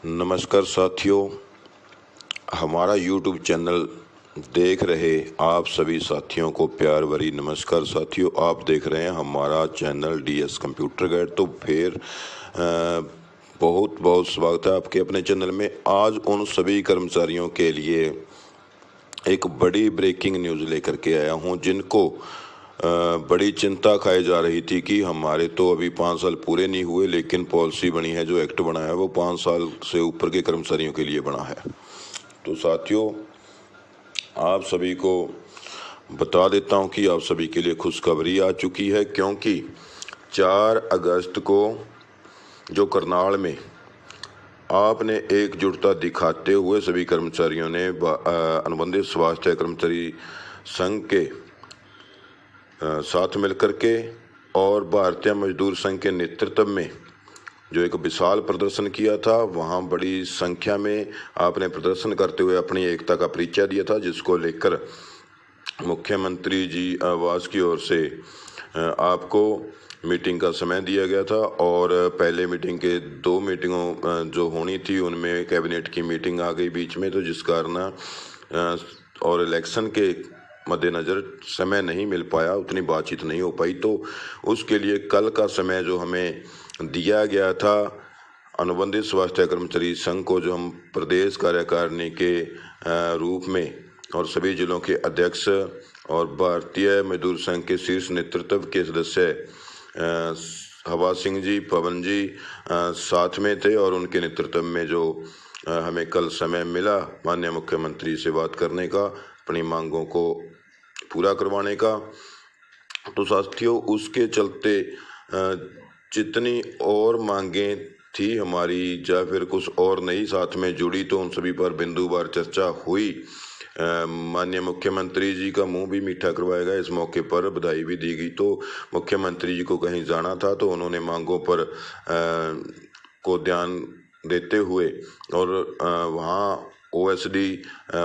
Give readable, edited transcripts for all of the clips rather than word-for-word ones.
नमस्कार साथियों, हमारा YouTube चैनल देख रहे आप सभी साथियों को प्यार भरी नमस्कार साथियों। आप देख रहे हैं हमारा चैनल DS कंप्यूटर गाइड। तो फिर बहुत बहुत स्वागत है आपके अपने चैनल में। आज उन सभी कर्मचारियों के लिए एक बड़ी ब्रेकिंग न्यूज़ लेकर के आया हूं जिनको बड़ी चिंता खाई जा रही थी कि हमारे तो अभी 5 साल पूरे नहीं हुए, लेकिन पॉलिसी बनी है, जो एक्ट बना है वो 5 साल से ऊपर के कर्मचारियों के लिए बना है। तो साथियों, आप सभी को बता देता हूं कि आप सभी के लिए खुशखबरी आ चुकी है, क्योंकि 4 अगस्त को जो करनाल में आपने एकजुटता दिखाते हुए सभी कर्मचारियों ने अनुबंधित स्वास्थ्य कर्मचारी संघ के साथ मिलकर के और भारतीय मजदूर संघ के नेतृत्व में जो एक विशाल प्रदर्शन किया था, वहाँ बड़ी संख्या में आपने प्रदर्शन करते हुए अपनी एकता का परिचय दिया था, जिसको लेकर मुख्यमंत्री जी आवास की ओर से आपको मीटिंग का समय दिया गया था। और पहले मीटिंग के 2 मीटिंगों जो होनी थी उनमें कैबिनेट की मीटिंग आ गई बीच में, तो जिस कारण और इलेक्शन के मद्देनज़र समय नहीं मिल पाया, उतनी बातचीत नहीं हो पाई। तो उसके लिए कल का समय जो हमें दिया गया था अनुबंधित स्वास्थ्य कर्मचारी संघ को, जो हम प्रदेश कार्यकारिणी के रूप में और सभी जिलों के अध्यक्ष और भारतीय मजदूर संघ के शीर्ष नेतृत्व के सदस्य हवा सिंह जी, पवन जी साथ में थे, और उनके नेतृत्व में जो हमें कल समय मिला माननीय मुख्यमंत्री से बात करने का, अपनी मांगों को पूरा करवाने का। तो साथियों, उसके चलते जितनी और मांगें थी हमारी या फिर कुछ और नई साथ में जुड़ी, तो उन सभी पर बिंदुवार चर्चा हुई। माननीय मुख्यमंत्री जी का मुंह भी मीठा करवाया गया, इस मौके पर बधाई भी दी गई। तो मुख्यमंत्री जी को कहीं जाना था, तो उन्होंने मांगों पर को ध्यान देते हुए और वहाँ OSD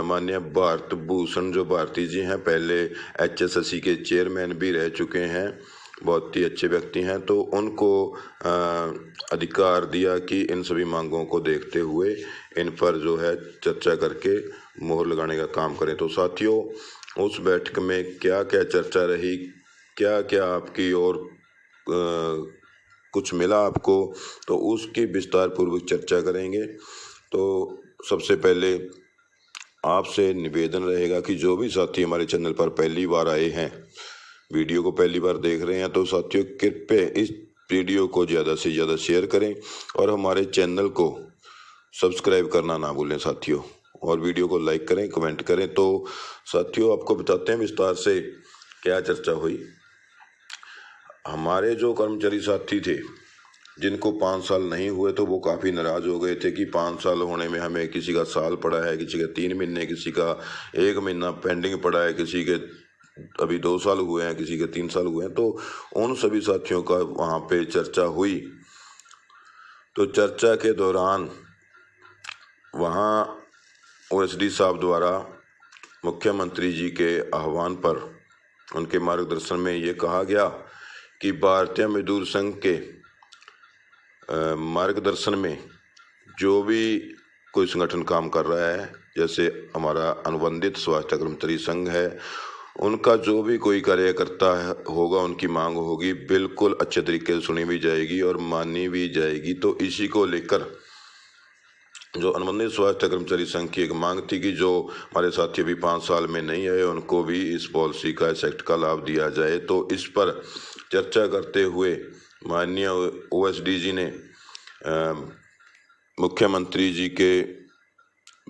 माननीय भारत भूषण जो भारती जी हैं, पहले HSSC के चेयरमैन भी रह चुके हैं, बहुत ही अच्छे व्यक्ति हैं, तो उनको अधिकार दिया कि इन सभी मांगों को देखते हुए इन पर जो है चर्चा करके मोहर लगाने का काम करें। तो साथियों, उस बैठक में क्या क्या चर्चा रही, क्या क्या आपकी और कुछ मिला आपको, तो उसकी विस्तार पूर्वक चर्चा करेंगे। तो सबसे पहले आपसे निवेदन रहेगा कि जो भी साथी हमारे चैनल पर पहली बार आए हैं, वीडियो को पहली बार देख रहे हैं, तो साथियों कृपया इस वीडियो को ज़्यादा से ज़्यादा शेयर करें और हमारे चैनल को सब्सक्राइब करना ना भूलें साथियों, और वीडियो को लाइक करें, कमेंट करें। तो साथियों, आपको बताते हैं विस्तार से क्या चर्चा हुई। हमारे जो कर्मचारी साथी थे जिनको 5 साल नहीं हुए, तो वो काफ़ी नाराज़ हो गए थे कि 5 साल होने में हमें किसी का साल पड़ा है, किसी का 3 महीने, किसी का 1 महीना पेंडिंग पड़ा है, किसी के अभी 2 साल हुए हैं, किसी के 3 साल हुए हैं। तो उन सभी साथियों का वहाँ पे चर्चा हुई। तो चर्चा के दौरान वहाँ OSD साहब द्वारा मुख्यमंत्री जी के आह्वान पर, उनके मार्गदर्शन में ये कहा गया कि भारतीय मजदूर संघ के मार्गदर्शन में जो भी कोई संगठन काम कर रहा है, जैसे हमारा अनुबंधित स्वास्थ्य कर्मचारी संघ है, उनका जो भी कोई कार्यकर्ता होगा, उनकी मांग होगी, बिल्कुल अच्छे तरीके से सुनी भी जाएगी और मानी भी जाएगी। तो इसी को लेकर जो अनुबंधित स्वास्थ्य कर्मचारी संघ की एक मांग थी कि जो हमारे साथी अभी 5 साल में नहीं आए, उनको भी इस पॉलिसी का, इस एक्ट का लाभ दिया जाए। तो इस पर चर्चा करते हुए माननीय OSD जी ने मुख्यमंत्री जी के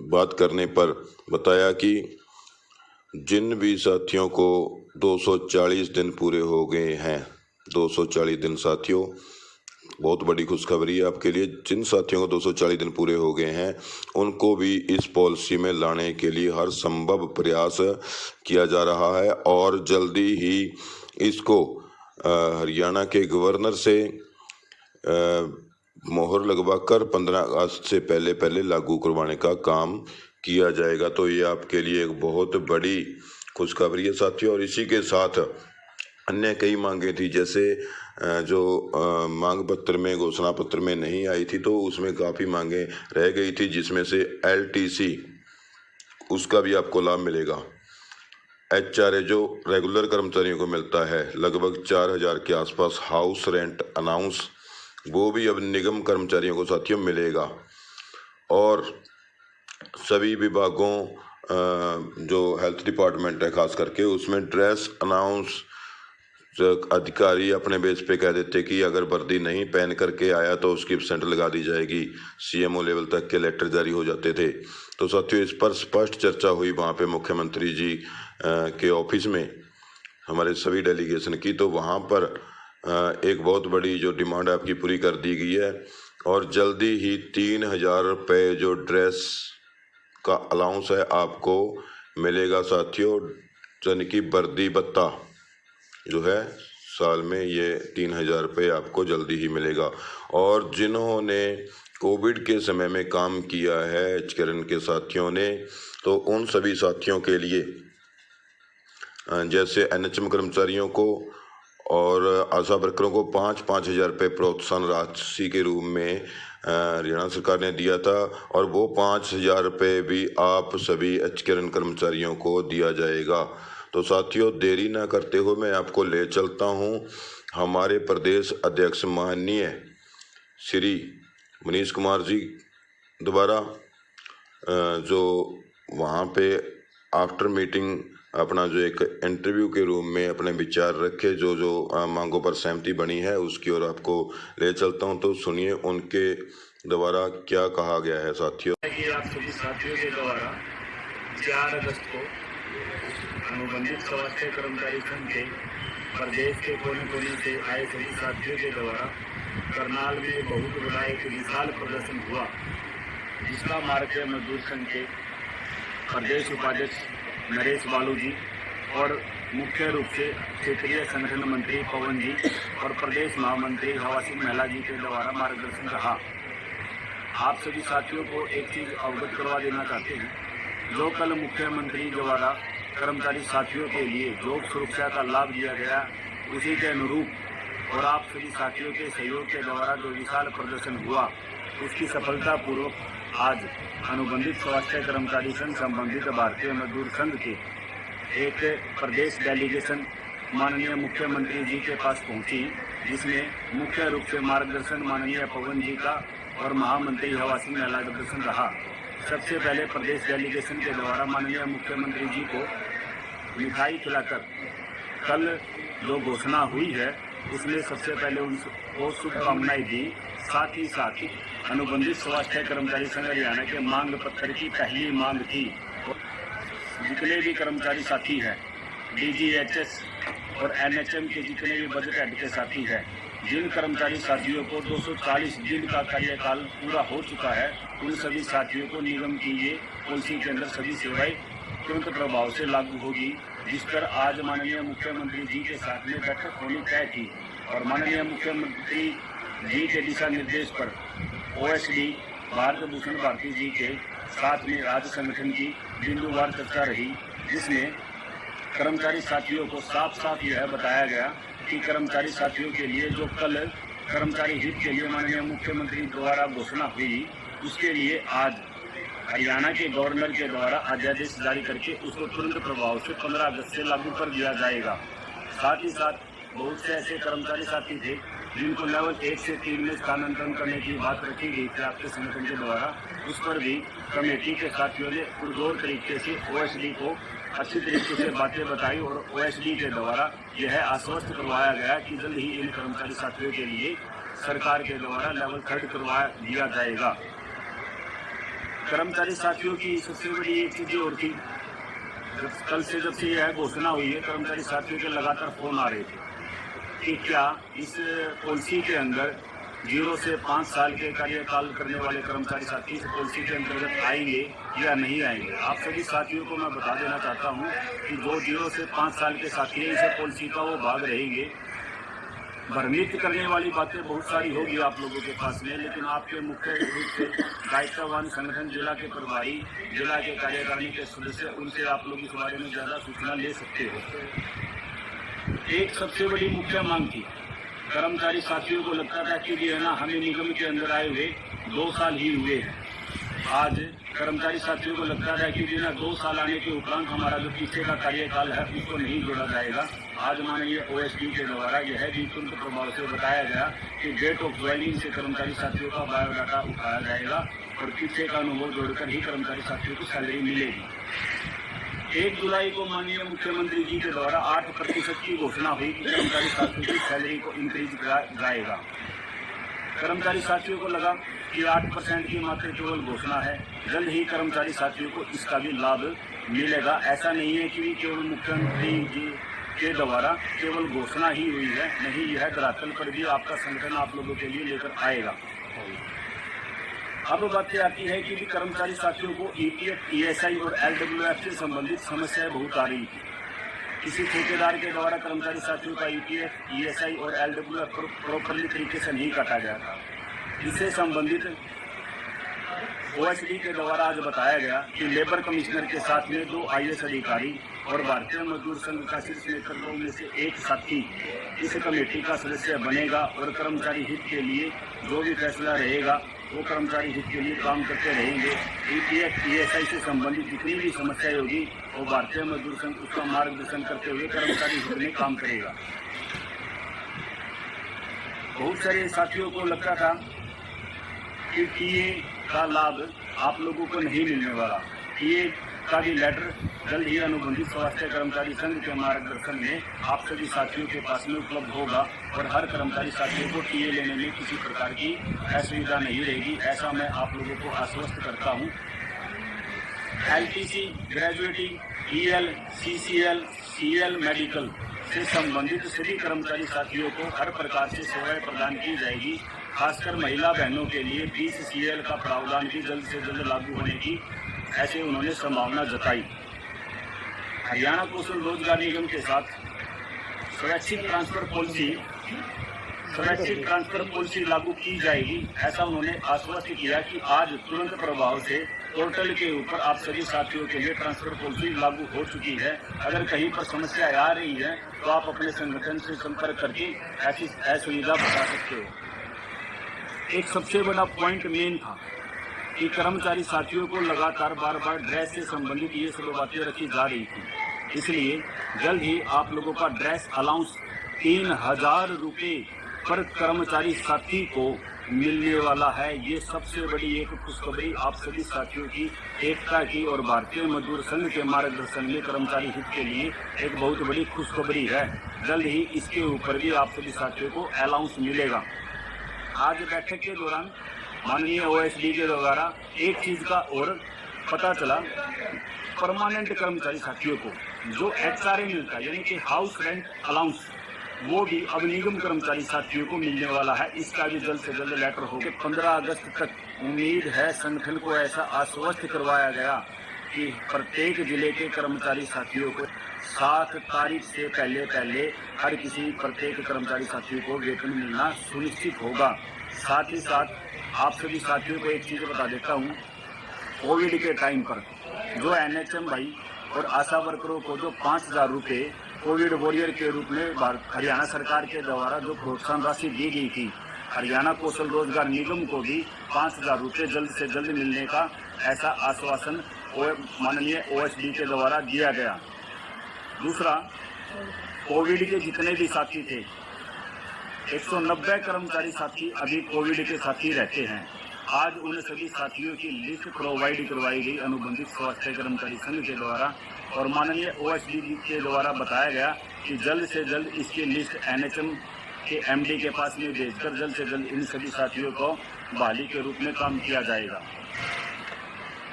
बात करने पर बताया कि जिन भी साथियों को 240 दिन पूरे हो गए हैं, 240 दिन साथियों, बहुत बड़ी खुशखबरी है आपके लिए। जिन साथियों को 240 दिन पूरे हो गए हैं, उनको भी इस पॉलिसी में लाने के लिए हर संभव प्रयास किया जा रहा है, और जल्दी ही इसको हरियाणा के गवर्नर से मोहर लगवाकर 15 अगस्त से पहले पहले लागू करवाने का काम किया जाएगा। तो ये आपके लिए एक बहुत बड़ी खुशखबरी है साथियों। और इसी के साथ अन्य कई मांगें थी, जैसे जो मांग पत्र में, घोषणा पत्र में नहीं आई थी, तो उसमें काफ़ी मांगें रह गई थी, जिसमें से LTC उसका भी आपको लाभ मिलेगा। HRA जो रेगुलर कर्मचारियों को मिलता है लगभग 4000 के आसपास, हाउस रेंट अनाउंस वो भी अब निगम कर्मचारियों को साथियों मिलेगा। और सभी विभागों जो हेल्थ डिपार्टमेंट है खास करके, उसमें ड्रेस अनाउंस अधिकारी अपने बेस पे कह देते कि अगर वर्दी नहीं पहन करके आया तो उसकी एब्सेंट लगा दी जाएगी। CMO लेवल तक के लेटर जारी हो जाते थे। तो साथियों इस पर स्पष्ट चर्चा हुई वहाँ पे मुख्यमंत्री जी के ऑफिस में हमारे सभी डेलीगेशन की। तो वहाँ पर एक बहुत बड़ी जो डिमांड आपकी पूरी कर दी गई है और जल्दी ही 3000 रुपये जो ड्रेस का अलाउंस है आपको मिलेगा साथियों। यानी कि वर्दी भत्ता जो है साल में ये 3000 रुपये आपको जल्दी ही मिलेगा। और जिन्होंने कोविड के समय में काम किया है HKRN के साथियों ने, तो उन सभी साथियों के लिए जैसे NHM कर्मचारियों को और आशा वर्करों को 5,000 रुपये प्रोत्साहन राशि के रूप में हरियाणा सरकार ने दिया था, और वो 5,000 रुपये भी आप सभी HKRN कर्मचारियों को दिया जाएगा। तो साथियों देरी ना करते हुए मैं आपको ले चलता हूँ हमारे प्रदेश अध्यक्ष माननीय श्री मनीष कुमार जी द्वारा, जो वहाँ पे आफ्टर मीटिंग अपना जो एक इंटरव्यू के रूप में अपने विचार रखे, जो मांगों पर सहमति बनी है उसकी ओर आपको ले चलता हूं। तो सुनिए उनके द्वारा क्या कहा गया है साथियों। आप सभी साथियों के द्वारा 4 अगस्त को अनुबंधित स्वास्थ्य कर्मचारी संघ के प्रदेश के कोने कोने से आए सभी साथियों के द्वारा करनाल में बहुत बड़ा एक विशाल प्रदर्शन हुआ, जिसका भारतीय मजदूर संघ के प्रदेश उपाध्यक्ष नरेश बालू जी और मुख्य रूप से क्षेत्रीय संगठन मंत्री पवन जी और प्रदेश महामंत्री हवा सिंह महिला जी के द्वारा मार्गदर्शन रहा। आप सभी साथियों को एक चीज़ अवगत करवा देना चाहते हैं, जो कल मुख्यमंत्री द्वारा कर्मचारी साथियों के लिए जॉब सुरक्षा का लाभ दिया गया, उसी के अनुरूप और आप सभी साथियों के सहयोग के द्वारा जो विशाल प्रदर्शन हुआ, उसकी सफलतापूर्वक आज अनुबंधित स्वास्थ्य कर्मचारी संघ संबंधित भारतीय मजदूर संघ के एक प्रदेश डेलीगेशन माननीय मुख्यमंत्री जी के पास पहुंची, जिसमें मुख्य रूप से मार्गदर्शन माननीय पवन जी का और महामंत्री हवा सिंह महिला मार्गदर्शन रहा। सबसे पहले प्रदेश डेलीगेशन के द्वारा माननीय मुख्यमंत्री जी को मिठाई खिलाकर कल जो घोषणा हुई है उसमें सबसे पहले उनको शुभकामनाएं दी। साथ ही अनुबंधित स्वास्थ्य कर्मचारी संघ हरियाणा के मांग पत्र की पहली मांग थी। जितने भी कर्मचारी साथी हैं, DGHS और NHM के जितने भी बजट हेड के साथी हैं, जिन कर्मचारी साथियों को 240 दिन का कार्यकाल पूरा हो चुका है, उन सभी साथियों को निगम की ये पॉलिसी के अंदर सभी सेवाएं तुरंत प्रभाव से लागू होगी, जिस पर आज माननीय मुख्यमंत्री जी के साथ में बैठक होनी तय थी। और माननीय मुख्यमंत्री जी के दिशा निर्देश पर OSD भारत भूषण भारती जी के साथ में राज्य संगठन की बिंदुवार चर्चा रही, जिसमें कर्मचारी साथियों को साफ साफ यह बताया गया कि कर्मचारी साथियों के लिए जो कल कर्मचारी हित के लिए माननीय मुख्यमंत्री द्वारा घोषणा हुई, उसके लिए आज हरियाणा के गवर्नर के द्वारा अध्यादेश जारी करके उसको तुरंत प्रभाव से 15 अगस्त से लागू कर दिया जाएगा। साथ ही साथ बहुत से ऐसे कर्मचारी साथी थे जिनको लेवल 1 से 3 में स्थानांतरण करने की बात रखी गई थी आपके संगठन के द्वारा, उस पर भी कमेटी के साथियों ने पुरजोर तरीके से OSD को अच्छी तरीके से बातें बताई और OSD के द्वारा यह आश्वस्त करवाया गया कि जल्द ही इन कर्मचारी साथियों के लिए सरकार के द्वारा लेवल 3 करवा दिया जाएगा। कर्मचारी साथियों की सबसे बड़ी एक चीज़ और थी, कल से जब से यह घोषणा हुई है, कर्मचारी साथियों के लगातार फोन आ रहे थे कि क्या इस पॉलिसी के अंदर 0 से 5 साल के कार्यकाल करने वाले कर्मचारी साथी इस पॉलिसी के अंतर्गत आएंगे या नहीं आएंगे। आप सभी साथियों को मैं बता देना चाहता हूं कि जो 0 से 5 साल के साथी हैं, इस पॉलिसी का वो भाग रहेंगे। भ्रमित करने वाली बातें बहुत सारी होगी आप लोगों के पास में, लेकिन आपके मुख्य रूप से दायित्ववान संगठन जिला के प्रभारी, जिला के कार्यकारिणी के सदस्य, उनसे आप लोग इस बारे में ज़्यादा सूचना ले सकते हो। एक सबसे बड़ी मुख्य मांग थी कर्मचारी साथियों को लगता था कि ये है ना हमें निगम के अंदर आए हुए 2 साल ही हुए हैं। आज कर्मचारी साथियों को लगता है कि बिना 2 साल आने के उपरांत हमारा जो पीछे का कार्यकाल है उसको नहीं जोड़ा जाएगा। आज माननीय ओएसडी के द्वारा यह भी तुरंत प्रभाव से बताया गया कि डेट ऑफ ज्वाइनिंग से कर्मचारी साथियों का बायोडाटा उठाया जाएगा और पीछे का अनुभव जोड़कर ही कर्मचारी साथियों को सैलरी मिलेगी। 1 जुलाई को माननीय मुख्यमंत्री जी के द्वारा 8% की घोषणा हुई कि कर्मचारी साथियों की सैलरी को इंक्रीज किया जाएगा। कर्मचारी साथियों को लगा कि 8% की मात्र केवल घोषणा है, जल्द ही कर्मचारी साथियों को इसका भी लाभ मिलेगा। ऐसा नहीं है कि केवल मुख्यमंत्री जी के द्वारा केवल घोषणा ही हुई है, नहीं, यह धरातल पर भी आपका संगठन आप लोगों के लिए लेकर आएगा। अब बात आती है कि कर्मचारी साथियों को ईपीएफ, ईएसआई और एलडब्ल्यूएफ से संबंधित समस्याएं बहुत आ रही थी। किसी ठेकेदार के द्वारा कर्मचारी साथियों का ईपीएफ, ईएसआई और एलडब्ल्यूएफ प्रॉपरली तरीके से नहीं काटा गया था। इससे संबंधित ओएसडी के द्वारा आज बताया गया कि लेबर कमिश्नर के साथ में 2 आईएएस अधिकारी और भारतीय मजदूर संघ का शीर्ष नेतृत्व में से एक साथी इस कमेटी का सदस्य बनेगा और कर्मचारी हित के लिए जो भी फैसला रहेगा वो कर्मचारी हित के लिए काम करते रहेंगे। ईपीएफ, ईएसआई से संबंधित जितनी भी समस्याएं होगी वो भारतीय मजदूर संघ उसका मार्गदर्शन करते हुए कर्मचारी हित में काम करेगा। बहुत सारे साथियों को लगता था कि टीए का लाभ आप लोगों को नहीं मिलने वाला। टीए का भी लेटर जल्द ही अनुबंधित स्वास्थ्य कर्मचारी संघ के मार्गदर्शन में आप सभी साथियों के पास में उपलब्ध होगा और हर कर्मचारी साथियों को टीए लेने में किसी प्रकार की असुविधा नहीं रहेगी, ऐसा मैं आप लोगों को आश्वस्त करता हूं। LTC, gratuity, EL, CCL, CL medical से संबंधित सभी कर्मचारी साथियों को हर प्रकार से सेवाएं प्रदान की जाएगी। खासकर महिला बहनों के लिए 20 सीएल का प्रावधान भी जल्द से जल्द लागू होने की ऐसे उन्होंने संभावना जताई। हरियाणा कौशल रोजगार निगम के साथ स्वैच्छिक ट्रांसफर पॉलिसी लागू की जाएगी, ऐसा उन्होंने आश्वस्त किया कि आज तुरंत प्रभाव से पोर्टल के ऊपर आप सभी साथियों के लिए ट्रांसफर पॉलिसी लागू हो चुकी है। अगर कहीं पर समस्या आ रही है तो आप अपने संगठन से संपर्क करके ऐसी असुविधा बता सकते हो। एक सबसे बड़ा पॉइंट मेन था कि कर्मचारी साथियों को लगातार बार बार ड्रेस से संबंधित ये सब बातें रखी जा रही थी, इसलिए जल्द ही आप लोगों का ड्रेस अलाउंस 3000 रुपये पर कर्मचारी साथी को मिलने वाला है। ये सबसे बड़ी एक खुशखबरी आप सभी साथियों की एकता की और भारतीय मजदूर संघ के मार्गदर्शन में कर्मचारी हित के लिए एक बहुत बड़ी खुशखबरी है। जल्द ही इसके ऊपर भी आप सभी साथियों को अलाउंस मिलेगा। आज बैठक के दौरान माननीय ओएसडी के द्वारा एक चीज का और पता चला, परमानेंट कर्मचारी साथियों को जो एचआरए मिलता है यानी कि हाउस रेंट अलाउंस, वो भी अब निगम कर्मचारी साथियों को मिलने वाला है। इसका भी जल्द से जल्द लेटर होगा 15 अगस्त तक। उम्मीद है संगठन को ऐसा आश्वस्त करवाया गया कि प्रत्येक जिले के कर्मचारी साथियों को 7 तारीख से पहले हर किसी प्रत्येक कर्मचारी साथियों को वेतन मिलना सुनिश्चित होगा। साथ ही साथ आप सभी साथियों को एक चीज़ बता देता हूँ, कोविड के टाइम पर जो एनएचएम भाई और आशा वर्करों को जो 5000 रुपये कोविड वॉरियर के रूप में हरियाणा सरकार के द्वारा जो प्रोत्साहन राशि दी गई थी, हरियाणा कौशल रोजगार निगम को भी 5000 रुपये जल्द से जल्द मिलने का ऐसा आश्वासन माननीय ओएसडी के द्वारा दिया गया। दूसरा, कोविड के जितने भी साथी थे 190 कर्मचारी साथी अभी कोविड के साथी रहते हैं। आज उन सभी साथियों की लिस्ट प्रोवाइड करवाई गई अनुबंधित स्वास्थ्य कर्मचारी संघ के द्वारा और माननीय ओएसडी के द्वारा बताया गया कि जल्द से जल्द इसकी लिस्ट एनएचएम के एमडी के पास में भेजकर जल्द से जल्द इन सभी साथियों को बहाली के रूप में काम किया जाएगा।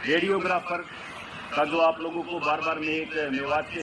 रेडियोग्राफर का जो आप लोगों को बार बार मैं एक मेवात के